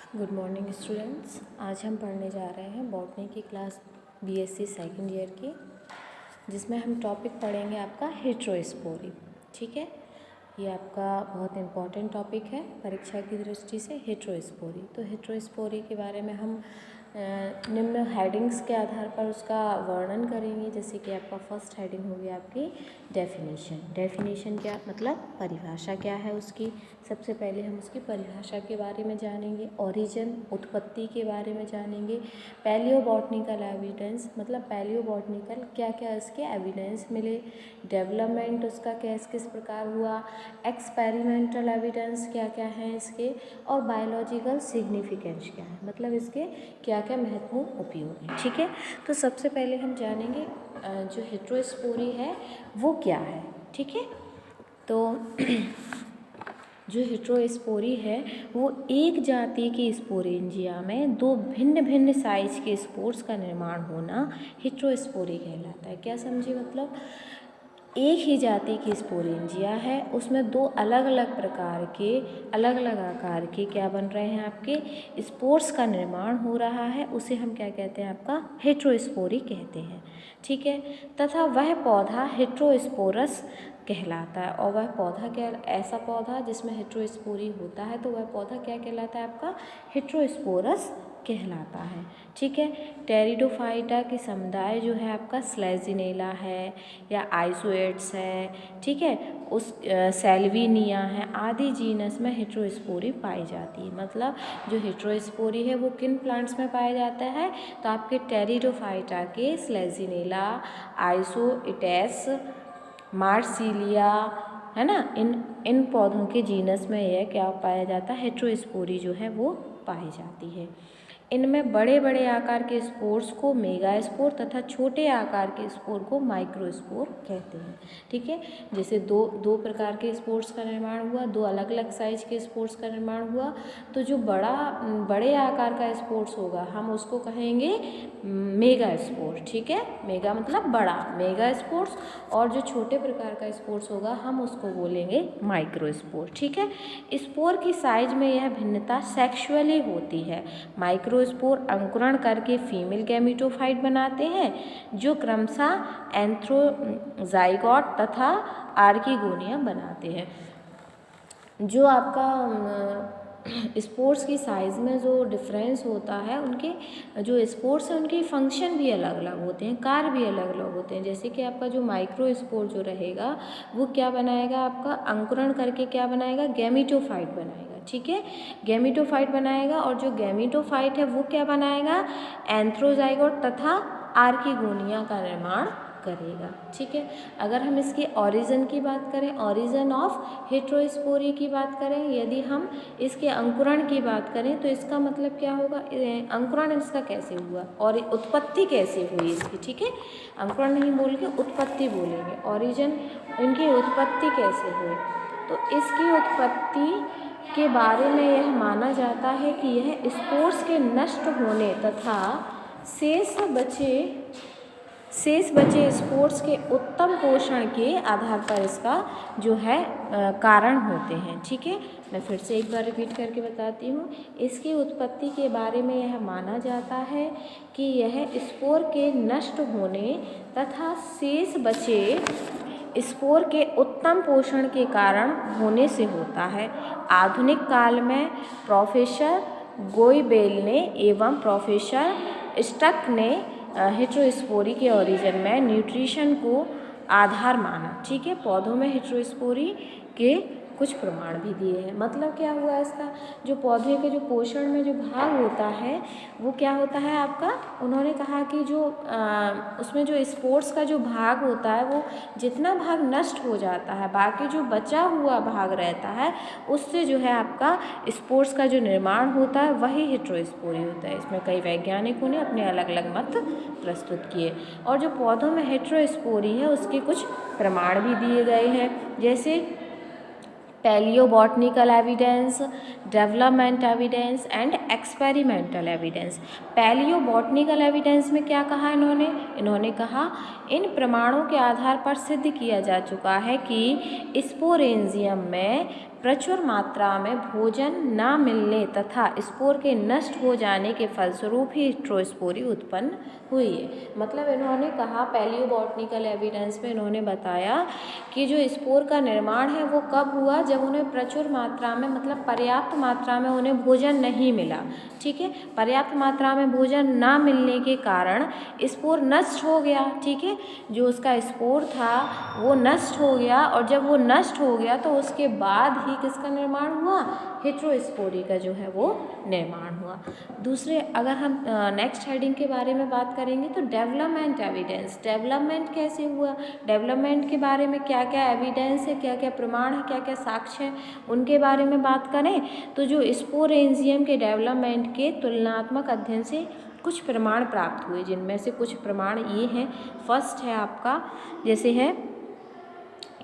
Good morning students. आज हम पढ़ने जा रहे हैं बॉटनी की क्लास बीएससी सेकेंड ईयर की, जिसमें हम टॉपिक पढ़ेंगे आपका हेट्रोस्पोरी। ठीक है, ये आपका बहुत इम्पॉर्टेंट टॉपिक है परीक्षा की दृष्टि से, हेट्रोस्पोरी। तो हेट्रोस्पोरी के बारे में हम निम्न हेडिंग्स के आधार पर उसका वर्णन करेंगे। जैसे कि आपका फर्स्ट हेडिंग होगी आपकी डेफिनेशन। डेफिनेशन क्या मतलब, परिभाषा क्या है उसकी। सबसे पहले हम उसकी परिभाषा के बारे में जानेंगे। ओरिजिन, उत्पत्ति के बारे में जानेंगे। पैलियोबॉटनिकल एविडेंस मतलब पैलियोबॉटनिकल क्या क्या इसके एविडेंस मिले, डेवलपमेंट उसका किस किस प्रकार हुआ, एक्सपेरिमेंटल एविडेंस क्या क्या हैं इसके, और बायोलॉजिकल सिग्निफिकेंस क्या है, मतलब इसके क्या क्या महत्वपूर्ण उपयोग हैं। ठीक है, तो सबसे पहले हम जानेंगे जो हेट्रोस्पोरी है वो क्या है। ठीक है, तो जो हेट्रोस्पोरी है वो एक जाति की स्पोरेंजिया में दो भिन्न भिन्न साइज के स्पोर्स का निर्माण होना हेट्रोस्पोरी कहलाता है। क्या समझे, मतलब एक ही जाति की स्पोरेंजिया है, उसमें दो अलग अलग प्रकार के अलग अलग आकार के क्या बन रहे हैं, आपके स्पोर्स का निर्माण हो रहा है। उसे हम क्या कहते हैं, आपका हेट्रोस्पोरी कहते हैं। ठीक है, तथा वह पौधा हेट्रोस्पोरस कहलाता है। और वह पौधा क्या, ऐसा पौधा जिसमें हेट्रोस्पोरी होता है, तो वह पौधा क्या कहलाता है, आपका हेट्रोस्पोरस कहलाता है। ठीक है, टेरिडोफाइटा के समुदाय जो है आपका स्लेजिनेला है या आइसोएट्स है, ठीक है, उस सेल्विनिया है, आदि जीनस में हेट्रोस्पोरी पाई जाती है। मतलब जो हेट्रोस्पोरी है वो किन प्लांट्स में पाया जाता है, तो आपके टेरिडोफाइटा के स्लेजिनेला, आइसोएट्स, मार्सिलिया, है ना, इन पौधों के जीनस में यह क्या पाया जाता है, हेट्रोस्पोरी जो है वो पाई जाती है। इनमें बड़े बड़े आकार के स्पोर्स को मेगास्पोर तथा छोटे आकार के स्पोर को माइक्रोस्पोर कहते हैं। ठीक है, जैसे दो प्रकार के स्पोर्स का निर्माण हुआ, दो अलग अलग साइज के स्पोर्स का निर्माण हुआ, तो जो बड़े आकार का स्पोर्स होगा हम उसको कहेंगे मेगास्पोर। ठीक है, मेगा मतलब बड़ा, मेगास्पोर्स, और जो छोटे प्रकार का स्पोर्स होगा हम उसको बोलेंगे माइक्रोस्पोर। ठीक है, स्पोर की साइज में यह भिन्नता सेक्सुअली होती है। माइक्रोस्पोर अंकुरण करके फीमेल गैमेटोफाइट बनाते हैं, जो क्रमशः एंथ्रोजाइगोट तथा आर्किगोनिया बनाते हैं। जो आपका स्पोर्ट्स की साइज़ में जो डिफरेंस होता है, उनके जो स्पोर्ट्स हैं उनके फंक्शन भी अलग अलग होते हैं, कार्य भी अलग अलग होते हैं। जैसे कि आपका जो माइक्रो स्पोर जो रहेगा वो क्या बनाएगा, आपका अंकुरण करके क्या बनाएगा, गैमेटोफाइट बनाएगा। ठीक है, गैमेटोफाइट बनाएगा, और जो गैमेटोफाइट है वो क्या बनाएगा, एंथ्रोजाइगोट तथा आर्किगोनिया का निर्माण करेगा। ठीक है, अगर हम इसके ओरिजिन की बात करें, ओरिजिन ऑफ हेट्रोस्पोरी की बात करें, यदि हम इसके अंकुरण की बात करें, तो इसका मतलब क्या होगा, अंकुरण इसका कैसे हुआ और उत्पत्ति कैसे हुई इसकी। ठीक है, अंकुरण नहीं बोल के उत्पत्ति बोलेंगे, ओरिजिन इनकी उत्पत्ति कैसे हुई। तो इसकी उत्पत्ति के बारे में यह माना जाता है कि यह स्पोर्स के नष्ट होने तथा शेष बचे स्पोर्ट्स के उत्तम पोषण के आधार पर इसका जो है कारण होते हैं। ठीक है, मैं फिर से एक बार रिपीट करके बताती हूँ। इसकी उत्पत्ति के बारे में यह माना जाता है कि यह स्पोर के नष्ट होने तथा शेष बचे स्पोर के उत्तम पोषण के कारण होने से होता है। आधुनिक काल में प्रोफेसर गोइबेल ने एवं प्रोफेसर स्टक ने हेट्रोस्पोरी के ओरिजिन में न्यूट्रिशन को आधार माना। ठीक है, पौधों में हेट्रोस्पोरी के कुछ प्रमाण भी दिए हैं। मतलब क्या हुआ, इसका जो पौधे के जो पोषण में जो भाग होता है वो क्या होता है आपका, उन्होंने कहा कि जो उसमें जो स्पोर्स का जो भाग होता है वो जितना भाग नष्ट हो जाता है, बाकी जो बचा हुआ भाग रहता है उससे जो है आपका स्पोर्स का जो निर्माण होता है वही हेट्रोस्पोरी होता है। इसमें कई वैज्ञानिकों ने अपने अलग अलग मत प्रस्तुत किए, और जो पौधों में हेट्रोस्पोरी है उसके कुछ प्रमाण भी दिए गए हैं। जैसे paleobotanical evidence, development evidence and experimental evidence. Paleobotanical evidence में क्या कहा इन्होंने कहा इन प्रमाणों के आधार पर सिद्ध किया जा चुका है कि स्पोरेंजियम में प्रचुर मात्रा में भोजन न मिलने तथा स्पोर के नष्ट हो जाने के फलस्वरूप ही हिस्टेरोस्पोरी उत्पन्न हुई है। मतलब इन्होंने कहा, पैलियोबॉटनिकल एविडेंस में इन्होंने बताया कि जो स्पोर का निर्माण है वो कब हुआ, जब उन्हें प्रचुर मात्रा में, मतलब पर्याप्त मात्रा में उन्हें भोजन नहीं मिला। ठीक है, पर्याप्त मात्रा में भोजन ना मिलने के कारण स्पोर नष्ट हो गया। ठीक है, जो उसका स्पोर था वो नष्ट हो गया, और जब वो नष्ट हो गया तो उसके बाद ही किसका निर्माण हुआ, हिस्टेरोस्पोरी का जो है वो निर्माण हुआ। दूसरे, अगर हम नेक्स्ट हेडिंग के बारे में बात करेंगे तो डेवलपमेंट एविडेंस। डेवलपमेंट कैसे हुआ, डेवलपमेंट के बारे में क्या क्या एविडेंस है, क्या क्या प्रमाण है, क्या क्या साक्ष्य है, उनके बारे में बात करें तो जो स्पोरेंजियम के डेवलपमेंट के तुलनात्मक अध्ययन से कुछ प्रमाण प्राप्त हुए, जिनमें से कुछ प्रमाण ये हैं। फर्स्ट है आपका, जैसे है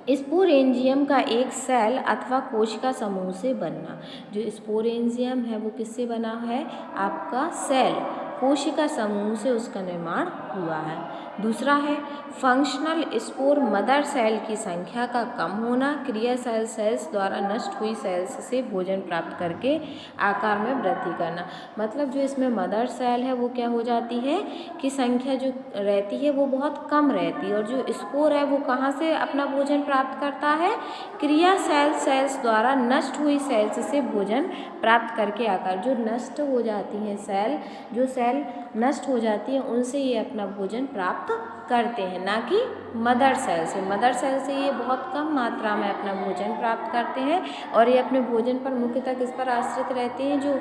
स्पोरेंजियम का एक सेल अथवा कोशिका समूह से बनना। जो स्पोरेंजियम है वो किससे बना है, आपका सेल, कोशिका समूह से उसका निर्माण हुआ है। दूसरा है फंक्शनल स्पोर मदर सेल की संख्या का कम होना, क्रियाशील सेल्स द्वारा नष्ट हुई सेल्स से भोजन प्राप्त करके आकार में वृद्धि करना। मतलब जो इसमें मदर सेल है वो क्या हो जाती है कि संख्या जो रहती है वो बहुत कम रहती है, और जो स्पोर है वो कहाँ से अपना भोजन प्राप्त करता है, क्रियाशील सेल्स द्वारा नष्ट हुई सेल्स से भोजन प्राप्त करके आकार, जो नष्ट हो जाती हैं सेल, जो सेल नष्ट हो जाती है उनसे ये अपना भोजन प्राप्त करते हैं, ना कि मदर सेल से। मदर सेल से ये बहुत कम मात्रा में अपना भोजन प्राप्त करते हैं, और ये अपने भोजन पर मुख्यतः किस पर आश्रित रहते हैं, जो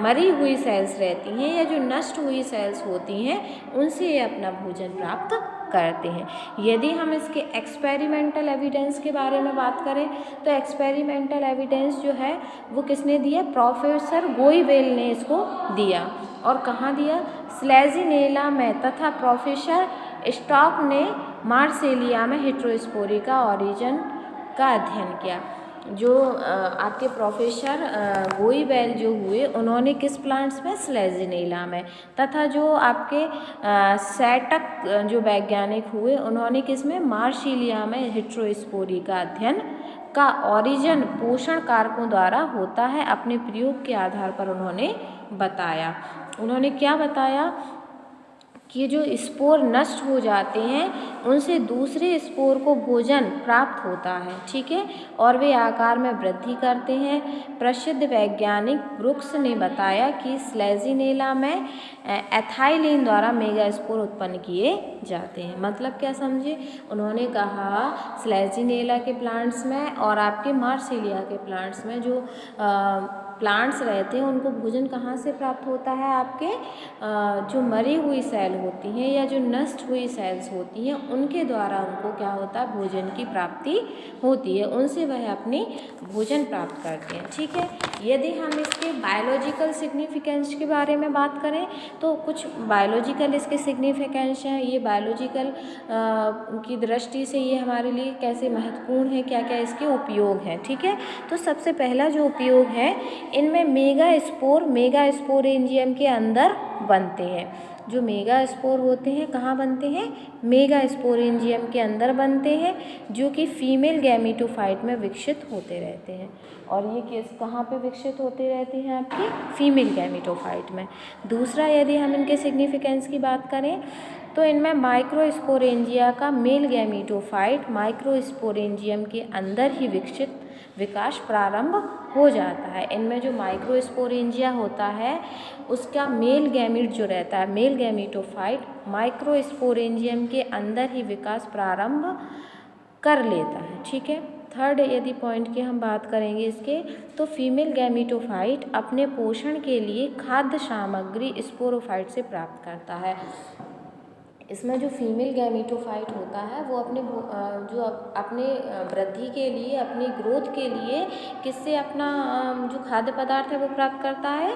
मरी हुई सेल्स रहती हैं या जो नष्ट हुई सेल्स होती हैं उनसे ये अपना भोजन प्राप्त करते हैं। यदि हम इसके एक्सपेरिमेंटल एविडेंस के बारे में बात करें तो एक्सपेरिमेंटल एविडेंस जो है वो किसने दिया, प्रोफेसर गोइवेल ने इसको दिया। और कहाँ दिया, स्लेजिनेला में, तथा प्रोफेसर स्टॉक ने मार्सेलिया में हिस्टेरोस्पोरी का ओरिजिन का अध्ययन किया। जो आपके प्रोफेसर गोइवेल जो हुए उन्होंने किस प्लांट्स में, स्लेजिनेला में, तथा जो आपके सैटक जो वैज्ञानिक हुए उन्होंने किस में, मार्सिलिया में हिस्टेरोस्पोरी का अध्ययन का ओरिजिन पोषण कारकों द्वारा होता है, अपने प्रयोग के आधार पर उन्होंने बताया। उन्होंने क्या बताया कि जो स्पोर नष्ट हो जाते हैं उनसे दूसरे स्पोर को भोजन प्राप्त होता है। ठीक है, और वे आकार में वृद्धि करते हैं। प्रसिद्ध वैज्ञानिक ब्रुक्स ने बताया कि स्लेजिनेला में एथाइलिन द्वारा मेगा स्पोर उत्पन्न किए जाते हैं। मतलब क्या समझे, उन्होंने कहा स्लेजिनेला के प्लांट्स में और आपके मार्सिलिया के प्लांट्स में जो प्लांट्स रहते हैं उनको भोजन कहाँ से प्राप्त होता है, आपके जो मरी हुई सेल होती हैं या जो नष्ट हुई सेल्स होती हैं उनके द्वारा उनको क्या होता है, भोजन की प्राप्ति होती है, उनसे वह अपनी भोजन प्राप्त करते हैं। ठीक है, यदि हम इसके बायोलॉजिकल सिग्निफिकेंस के बारे में बात करें तो कुछ बायोलॉजिकल इसके सिग्निफिकेंस हैं। ये बायोलॉजिकल की दृष्टि से ये हमारे लिए कैसे महत्वपूर्ण है, क्या क्या इसके उपयोग हैं। ठीक है, तो सबसे पहला जो उपयोग है, इनमें मेगा स्पोरेंजियम के अंदर बनते हैं। जो मेगा स्पोर होते हैं कहाँ बनते हैं, मेगा स्पोरेंजियम के अंदर बनते हैं, जो कि फीमेल गैमेटोफाइट में विकसित होते रहते हैं। और ये कहाँ पे विकसित होते रहते हैं, आपके फीमेल गैमेटोफाइट में। दूसरा, यदि हम इनके सिग्निफिकेंस की बात करें तो इनमें माइक्रोस्पोरेंजिया का मेल गैमेटोफाइट माइक्रोस्पोरेंजियम के अंदर ही विकास प्रारंभ हो जाता है। इनमें जो माइक्रोस्पोरेंजिया होता है उसका मेल गैमीट जो रहता है, मेल गैमेटोफाइट माइक्रोस्पोरेंजियम के अंदर ही विकास प्रारंभ कर लेता है। ठीक है, थर्ड यदि पॉइंट की हम बात करेंगे इसके, तो फीमेल गैमेटोफाइट अपने पोषण के लिए खाद्य सामग्री स्पोरोफाइट से प्राप्त करता है। इसमें जो फीमेल गैमेटोफाइट होता है वो अपने वृद्धि के लिए, अपनी ग्रोथ के लिए किससे अपना जो खाद्य पदार्थ है वो प्राप्त करता है,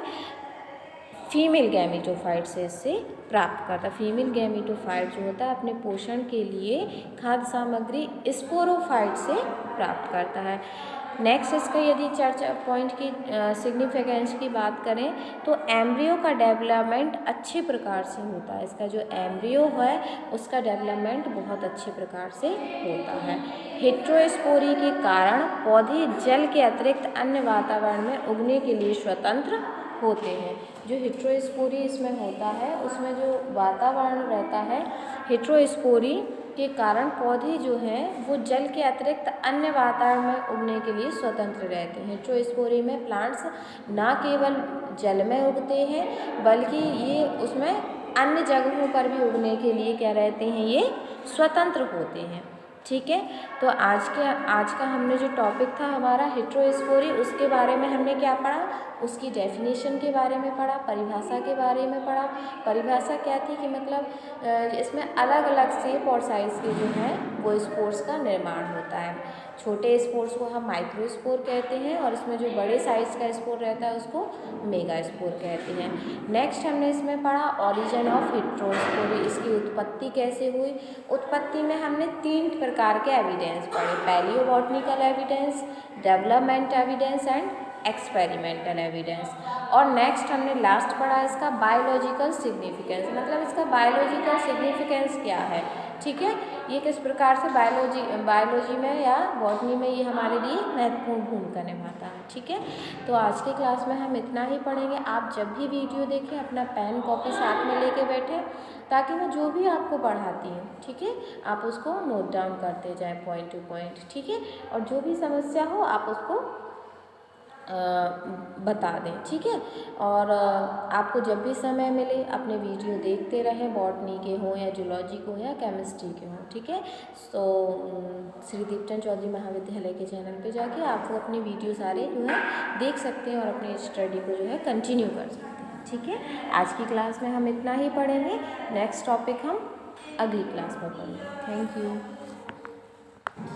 फीमेल गैमेटोफाइट से इससे प्राप्त करता है। फीमेल गैमेटोफाइट जो होता है अपने पोषण के लिए खाद्य सामग्री स्पोरोफाइट से प्राप्त करता है। नेक्स्ट इसका यदि चर्चा पॉइंट की सिग्निफिकेंस की बात करें तो एम्ब्रियो का डेवलपमेंट अच्छे प्रकार से होता है। इसका जो एम्ब्रियो है उसका डेवलपमेंट बहुत अच्छे प्रकार से होता है। हेट्रोस्पोरी के कारण पौधे जल के अतिरिक्त अन्य वातावरण में उगने के लिए स्वतंत्र होते हैं। जो हेट्रोस्पोरी इसमें होता है उसमें जो वातावरण रहता है, हेट्रोस्पोरी के कारण पौधे जो हैं वो जल के अतिरिक्त अन्य वातावरण में उगने के लिए स्वतंत्र रहते हैं। हेट्रोस्पोरी में प्लांट्स ना केवल जल में उगते हैं बल्कि ये उसमें अन्य जगहों पर भी उगने के लिए क्या रहते हैं, ये स्वतंत्र होते हैं। ठीक है, तो आज का हमने जो टॉपिक था हमारा हेट्रोस्पोरी, उसके बारे में हमने क्या पढ़ा, उसकी डेफिनेशन के बारे में पढ़ा, परिभाषा के बारे में पढ़ा। परिभाषा क्या थी कि मतलब इसमें अलग अलग शेप और साइज़ के जो हैं वो स्पोर्स का निर्माण होता है। छोटे स्पोर्स को हम माइक्रोस्पोर कहते हैं और इसमें जो बड़े साइज़ का स्पोर रहता है उसको मेगा स्पोर कहते हैं। नेक्स्ट हमने इसमें पढ़ा ऑरिजिन ऑफ हेट्रोस्पोरी, इसकी उत्पत्ति कैसे हुई। उत्पत्ति में हमने 3 प्रकार के एविडेंस पढ़े, paleobotanical evidence, development evidence and experimental evidence. और नेक्स्ट हमने लास्ट पढ़ा इसका बायोलॉजिकल सिग्निफिकेंस, मतलब इसका बायोलॉजिकल सिग्निफिकेंस क्या है। ठीक है, ये किस प्रकार से बायोलॉजी में या बॉटनी में ये हमारे लिए महत्वपूर्ण भूमिका निभाता है। ठीक है, तो आज की क्लास में हम इतना ही पढ़ेंगे। आप जब भी वीडियो देखें अपना पेन कॉपी साथ में लेके बैठें ताकि मैं जो भी आपको पढ़ाती हूँ, ठीक है, आप उसको नोट डाउन करते जाएं पॉइंट टू पॉइंट। ठीक है, और जो भी समस्या हो आप उसको बता दें। ठीक है, और आपको जब भी समय मिले अपने वीडियो देखते रहें, बॉटनी के हों या जूलॉजी को या केमिस्ट्री के हों। ठीक है, तो श्री दीपचंद चौधरी महाविद्यालय के चैनल पे जाके आप वो अपने वीडियो सारे जो है देख सकते हैं और अपनी स्टडी को जो है कंटिन्यू कर सकते हैं। ठीक है, आज की क्लास में हम इतना ही पढ़ेंगे, नेक्स्ट टॉपिक हम अगली क्लास में पढ़ेंगे। Thank you.